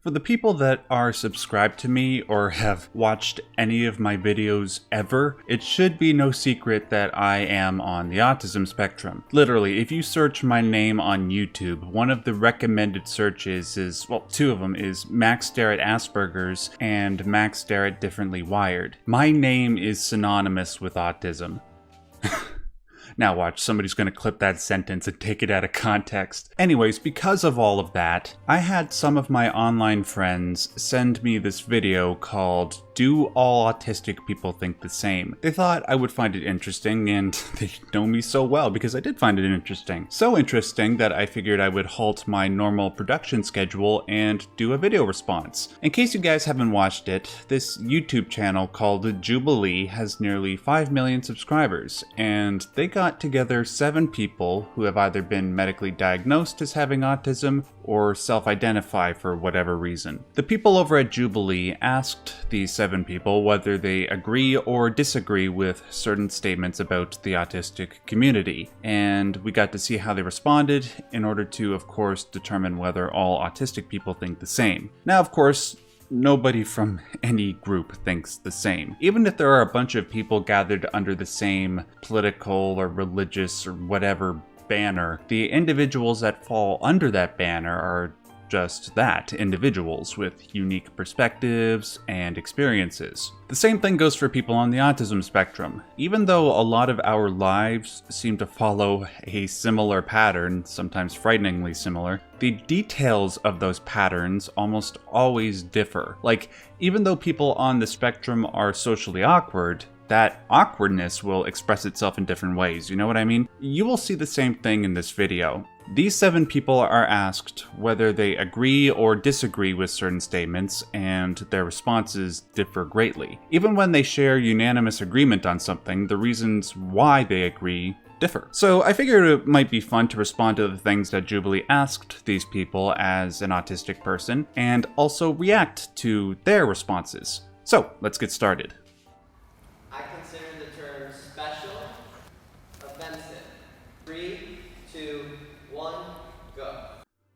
For the people that are subscribed to me or have watched any of my videos ever, it should be no secret that I am on the autism spectrum. Literally, if you search my name on YouTube, one of the recommended searches is, well, two of them is Max Derrat Asperger's and Max Derrat Differently Wired. My name is synonymous with autism. Now watch, somebody's gonna clip that sentence and take it out of context. Anyways, because of all of that, I had some of my online friends send me this video called "Do All Autistic People Think the Same?" They thought I would find it interesting, and they know me so well because I did find it interesting. So interesting that I figured I would halt my normal production schedule and do a video response. In case you guys haven't watched it, this YouTube channel called Jubilee has nearly 5 million subscribers, and they got together 7 people who have either been medically diagnosed as having autism or self-identify for whatever reason. The people over at Jubilee asked these 7 people whether they agree or disagree with certain statements about the autistic community, and we got to see how they responded in order to, of course, determine whether all autistic people think the same. Now, of course, nobody from any group thinks the same. Even if there are a bunch of people gathered under the same political or religious or whatever banner, the individuals that fall under that banner are just that, individuals with unique perspectives and experiences. The same thing goes for people on the autism spectrum. Even though a lot of our lives seem to follow a similar pattern, sometimes frighteningly similar, the details of those patterns almost always differ. Like, even though people on the spectrum are socially awkward, that awkwardness will express itself in different ways, you know what I mean? You will see the same thing in this video. These 7 people are asked whether they agree or disagree with certain statements, and their responses differ greatly. Even when they share unanimous agreement on something, the reasons why they agree differ. So I figured it might be fun to respond to the things that Jubilee asked these people as an autistic person, and also react to their responses. So let's get started. I consider the term special offensive. 3, 2, 1, go.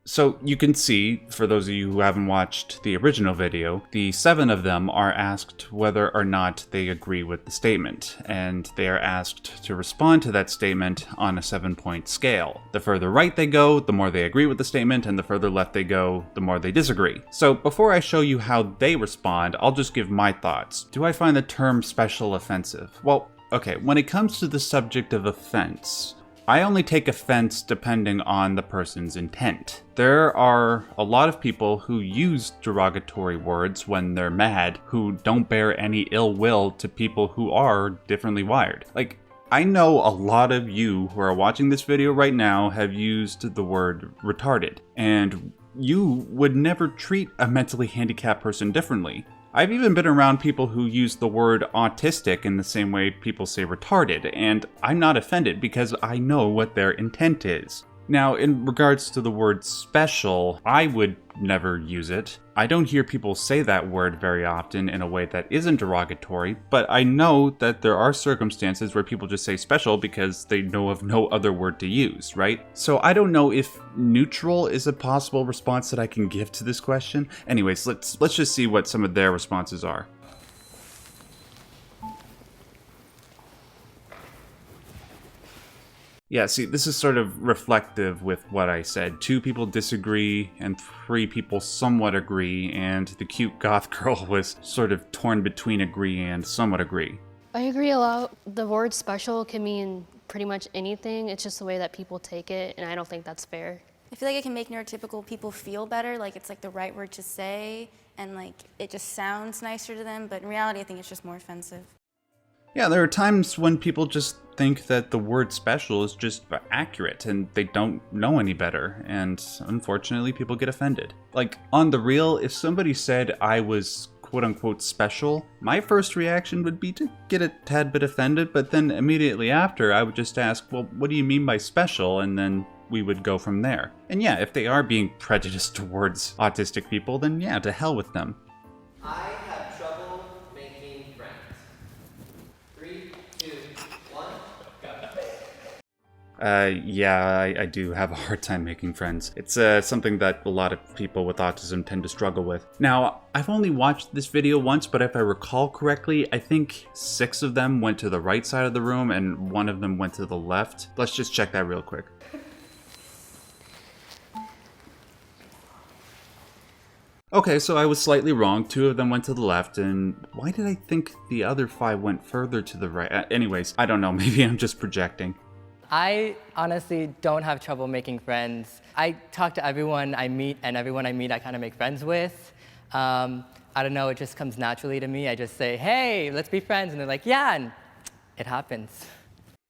So you can see, for those of you who haven't watched the original video, the 7 of them are asked whether or not they agree with the statement, and they are asked to respond to that statement on a 7-point scale. The further right they go, the more they agree with the statement, and the further left they go, the more they disagree. So before I show you how they respond, I'll just give my thoughts. Do I find the term special offensive? Well, okay, when it comes to the subject of offense, I only take offense depending on the person's intent. There are a lot of people who use derogatory words when they're mad who don't bear any ill will to people who are differently wired. Like, I know a lot of you who are watching this video right now have used the word retarded, and you would never treat a mentally handicapped person differently. I've even been around people who use the word autistic in the same way people say retarded, and I'm not offended because I know what their intent is. Now, in regards to the word special, I would never use it. I don't hear people say that word very often in a way that isn't derogatory, but I know that there are circumstances where people just say special because they know of no other word to use, right? So I don't know if neutral is a possible response that I can give to this question. Anyways, let's just see what some of their responses are. Yeah, see, this is sort of reflective with what I said. 2 people disagree, and 3 people somewhat agree, and the cute goth girl was sort of torn between agree and somewhat agree. I agree a lot. The word special can mean pretty much anything. It's just the way that people take it, and I don't think that's fair. I feel like it can make neurotypical people feel better, like it's like the right word to say, and like it just sounds nicer to them, but in reality I think it's just more offensive. Yeah, there are times when people just think that the word special is just accurate and they don't know any better, and unfortunately people get offended. Like, on the real, if somebody said I was quote-unquote special, my first reaction would be to get a tad bit offended, but then immediately after I would just ask, well, what do you mean by special? And then we would go from there. And yeah, if they are being prejudiced towards autistic people, then yeah, to hell with them. I have trouble making friends. 3, 2, 1, go. Yeah, I do have a hard time making friends. It's something that a lot of people with autism tend to struggle with. Now, I've only watched this video once, but if I recall correctly, I think 6 of them went to the right side of the room and 1 of them went to the left. Let's just check that real quick. Okay, so I was slightly wrong. 2 of them went to the left, and why did I think the other 5 went further to the right? Anyways, I don't know, maybe I'm just projecting. I honestly don't have trouble making friends. I talk to everyone I meet, and everyone I meet I kind of make friends with. I don't know, it just comes naturally to me. I just say, hey, let's be friends, and they're like, yeah, and it happens.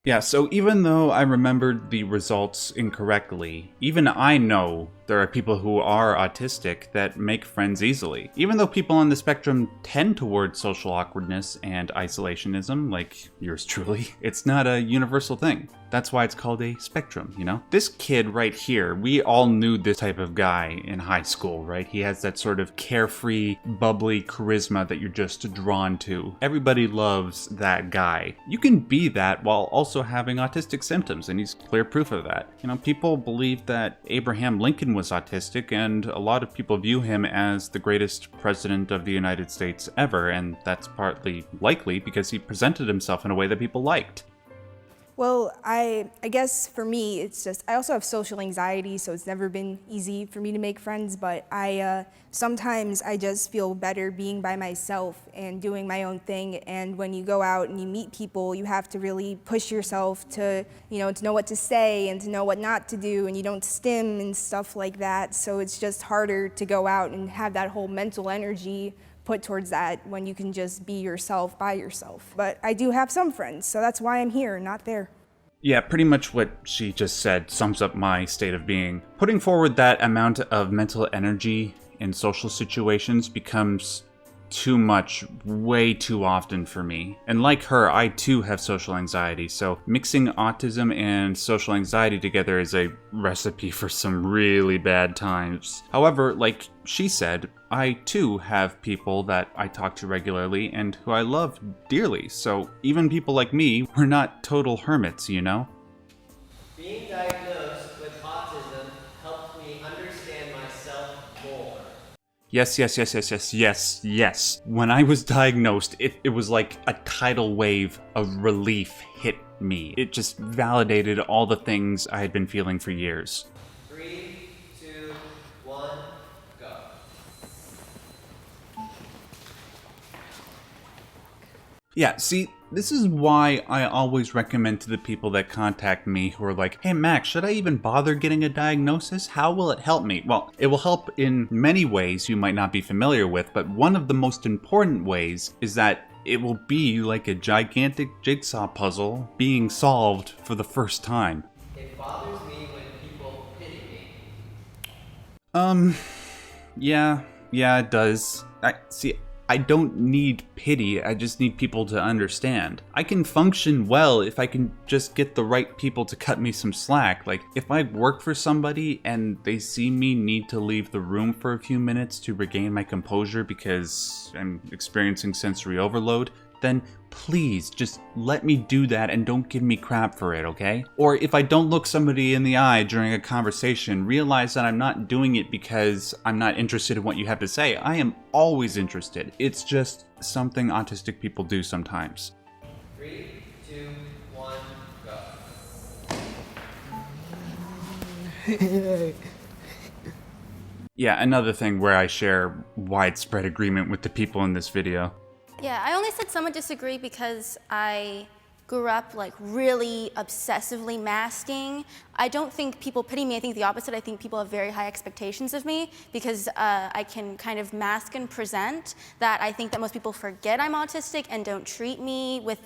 Yeah, so even though I remembered the results incorrectly, even I know there are people who are autistic that make friends easily. Even though people on the spectrum tend towards social awkwardness and isolationism, like yours truly, it's not a universal thing. That's why it's called a spectrum, you know? This kid right here, we all knew this type of guy in high school, right? He has that sort of carefree, bubbly charisma that you're just drawn to. Everybody loves that guy. You can be that while also having autistic symptoms, and he's clear proof of that. You know, people believe that Abraham Lincoln was autistic, and a lot of people view him as the greatest president of the United States ever, and that's partly likely because he presented himself in a way that people liked. Well, I guess for me, it's just, I also have social anxiety, so it's never been easy for me to make friends, but sometimes I just feel better being by myself and doing my own thing, and when you go out and you meet people, you have to really push yourself to, you know, to know what to say and to know what not to do, and you don't stim and stuff like that, so it's just harder to go out and have that whole mental energy put towards that when you can just be yourself by yourself. But I do have some friends, so that's why I'm here, not there. Yeah, pretty much what she just said sums up my state of being. Putting forward that amount of mental energy in social situations becomes too much, way too often for me. And like her, I too have social anxiety, so mixing autism and social anxiety together is a recipe for some really bad times. However, like she said, I too have people that I talk to regularly and who I love dearly, so even people like me, we're not total hermits, you know? Being diagnosed with autism helped me understand myself more. Yes. When I was diagnosed, it was like a tidal wave of relief hit me. It just validated all the things I had been feeling for years. 3, 2, 1, go. Yeah, see, this is why I always recommend to the people that contact me who are like, hey Max, should I even bother getting a diagnosis? How will it help me? Well, it will help in many ways you might not be familiar with, but one of the most important ways is that it will be like a gigantic jigsaw puzzle being solved for the first time. It bothers me when people pity me. Yeah, it does. I don't need pity, I just need people to understand. I can function well if I can just get the right people to cut me some slack. Like, if I work for somebody and they see me need to leave the room for a few minutes to regain my composure because I'm experiencing sensory overload, then please just let me do that and don't give me crap for it, okay? Or if I don't look somebody in the eye during a conversation, realize that I'm not doing it because I'm not interested in what you have to say. I am always interested. It's just something autistic people do sometimes. 3, 2, 1, go. Yeah, another thing where I share widespread agreement with the people in this video. Yeah, I only said some would disagree because I grew up like really obsessively masking. I don't think people pity me. I think the opposite. I think people have very high expectations of me because I can kind of mask and present that. I think that most people forget I'm autistic and don't treat me with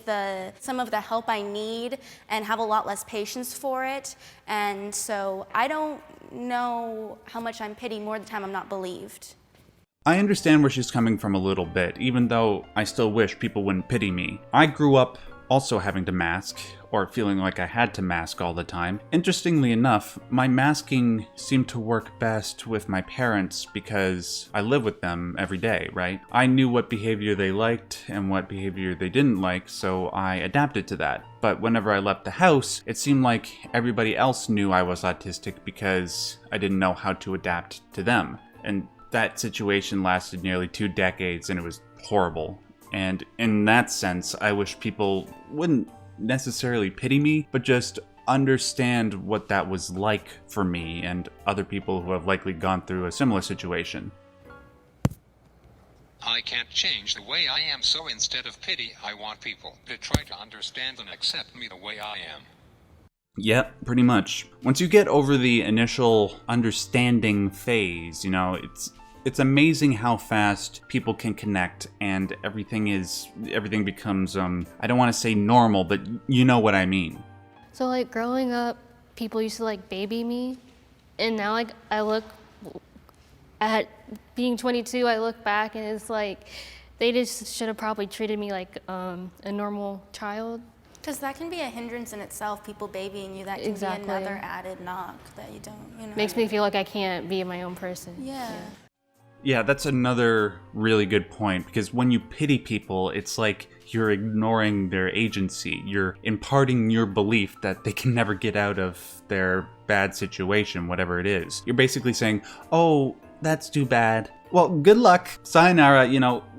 some of the help I need and have a lot less patience for it. And so I don't know how much I'm pitied. More of the time I'm not believed. I understand where she's coming from a little bit, even though I still wish people wouldn't pity me. I grew up also having to mask, or feeling like I had to mask all the time. Interestingly enough, my masking seemed to work best with my parents because I live with them every day, right? I knew what behavior they liked and what behavior they didn't like, so I adapted to that. But whenever I left the house, it seemed like everybody else knew I was autistic because I didn't know how to adapt to them. And that situation lasted nearly 2 decades and it was horrible. And in that sense, I wish people wouldn't necessarily pity me, but just understand what that was like for me and other people who have likely gone through a similar situation. I can't change the way I am, so instead of pity, I want people to try to understand and accept me the way I am. Yep, pretty much. Once you get over the initial understanding phase, it's amazing how fast people can connect and everything becomes, I don't want to say normal, but you know what I mean. So like growing up, people used to like baby me, and now like I look at being 22, I look back and it's like they just should have probably treated me like a normal child. Because that can be a hindrance in itself, people babying you. That can Exactly. be another added knock that you don't, Makes me feel like I can't be my own person. Yeah. Yeah, that's another really good point, because when you pity people, it's like you're ignoring their agency. You're imparting your belief that they can never get out of their bad situation, whatever it is. You're basically saying, oh, that's too bad. Well, good luck. Sayonara,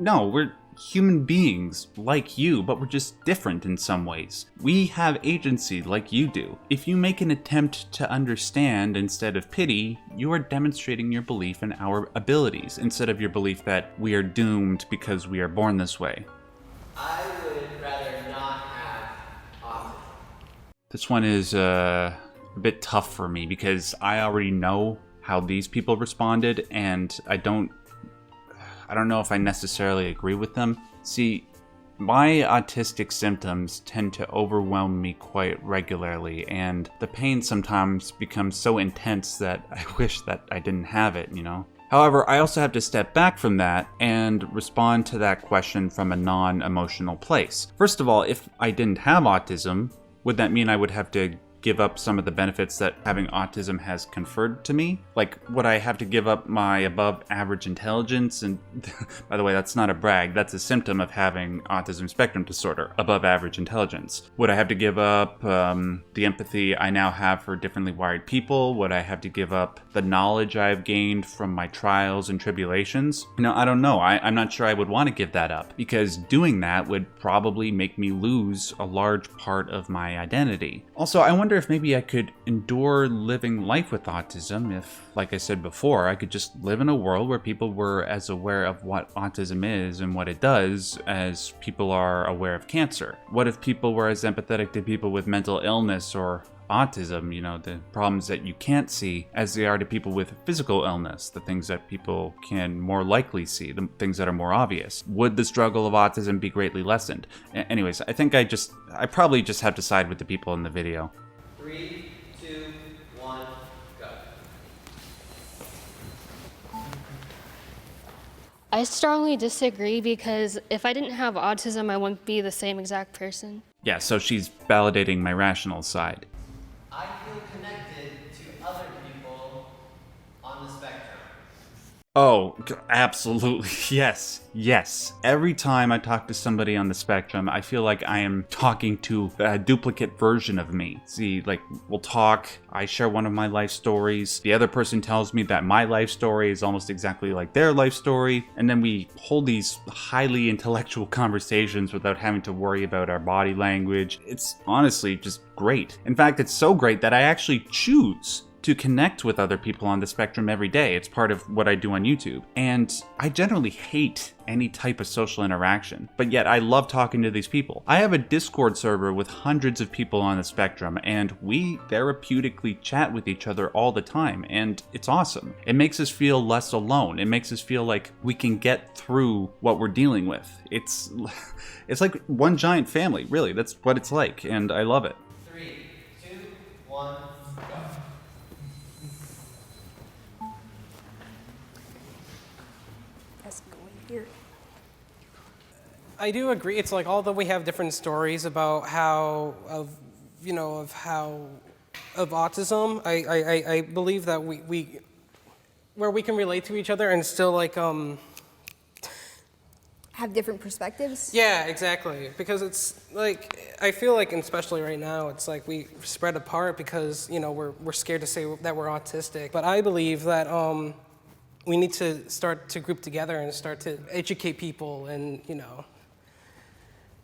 no, we're human beings like you, but we're just different in some ways. We have agency like you do. If you make an attempt to understand instead of pity, you are demonstrating your belief in our abilities instead of your belief that we are doomed because we are born this way. I would rather not have autism. This one is a bit tough for me because I already know how these people responded, and I don't know if I necessarily agree with them. See, my autistic symptoms tend to overwhelm me quite regularly, and the pain sometimes becomes so intense that I wish that I didn't have it, However, I also have to step back from that and respond to that question from a non-emotional place. First of all, if I didn't have autism, would that mean I would have to give up some of the benefits that having autism has conferred to me? Like, would I have to give up my above average intelligence? And by the way, that's not a brag, that's a symptom of having autism spectrum disorder, above average intelligence. Would I have to give up the empathy I now have for differently wired people? Would I have to give up the knowledge I've gained from my trials and tribulations? I don't know. I'm not sure I would want to give that up, because doing that would probably make me lose a large part of my identity. Also, I wonder if maybe I could endure living life with autism if, like I said before, I could just live in a world where people were as aware of what autism is and what it does as people are aware of cancer. What if people were as empathetic to people with mental illness or autism, the problems that you can't see, as they are to people with physical illness, the things that people can more likely see, the things that are more obvious? Would the struggle of autism be greatly lessened? Anyways, I think I probably just have to side with the people in the video. 3, 2, 1, go. I strongly disagree because if I didn't have autism, I wouldn't be the same exact person. Yeah, so she's validating my rational side. I feel connected to other people on the spectrum. Oh, absolutely. Yes. Every time I talk to somebody on the spectrum, I feel like I am talking to a duplicate version of me. See, like, we'll talk, I share one of my life stories, the other person tells me that my life story is almost exactly like their life story, and then we hold these highly intellectual conversations without having to worry about our body language. It's honestly just great. In fact, it's so great that I actually choose to connect with other people on the spectrum every day. It's part of what I do on YouTube. And I generally hate any type of social interaction, but yet I love talking to these people. I have a Discord server with hundreds of people on the spectrum, and we therapeutically chat with each other all the time, and it's awesome. It makes us feel less alone. It makes us feel like we can get through what we're dealing with. It's like one giant family, really. That's what it's like, and I love it. 3, 2, 1, go. Let's go in here. I do agree. It's like, although we have different stories about of autism, I believe that where we can relate to each other and still like, Have different perspectives? yeah, exactly. Because it's like, I feel like, and especially right now, it's like we spread apart because, you know, we're scared to say that we're autistic. But I believe that we need to start to group together and start to educate people and, you know.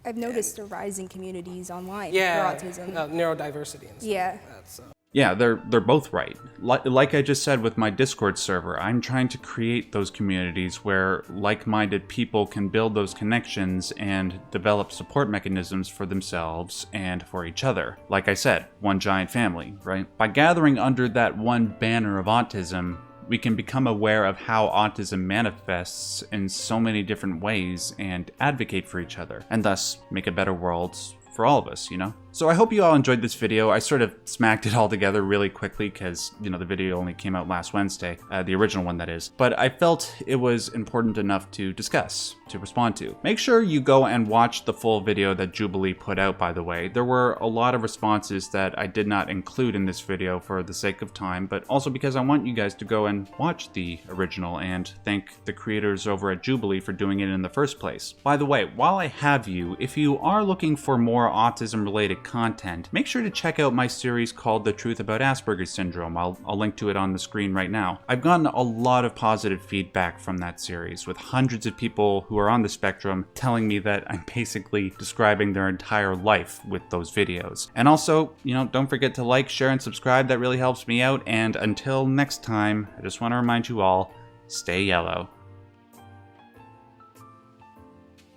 I've noticed a rise in communities online Yeah, for autism. neurodiversity and stuff Yeah. like that, so. Yeah, they're both right. Like I just said with my Discord server, I'm trying to create those communities where like-minded people can build those connections and develop support mechanisms for themselves and for each other. Like I said, one giant family, right? By gathering under that one banner of autism, we can become aware of how autism manifests in so many different ways and advocate for each other, and thus make a better world for all of us, you know? So I hope you all enjoyed this video. I sort of smacked it all together really quickly because, you know, the video only came out last Wednesday, the original one that is. But I felt it was important enough to discuss, to respond to. Make sure you go and watch the full video that Jubilee put out, by the way. There were a lot of responses that I did not include in this video for the sake of time, but also because I want you guys to go and watch the original and thank the creators over at Jubilee for doing it in the first place. By the way, while I have you, if you are looking for more autism-related content, make sure to check out my series called The Truth About Asperger's Syndrome. I'll link to it on the screen right now. I've gotten a lot of positive feedback from that series, with hundreds of people who are on the spectrum telling me that I'm basically describing their entire life with those videos. And also, you know, don't forget to like, share, and subscribe. That really helps me out. And until next time, I just want to remind you all, stay yellow.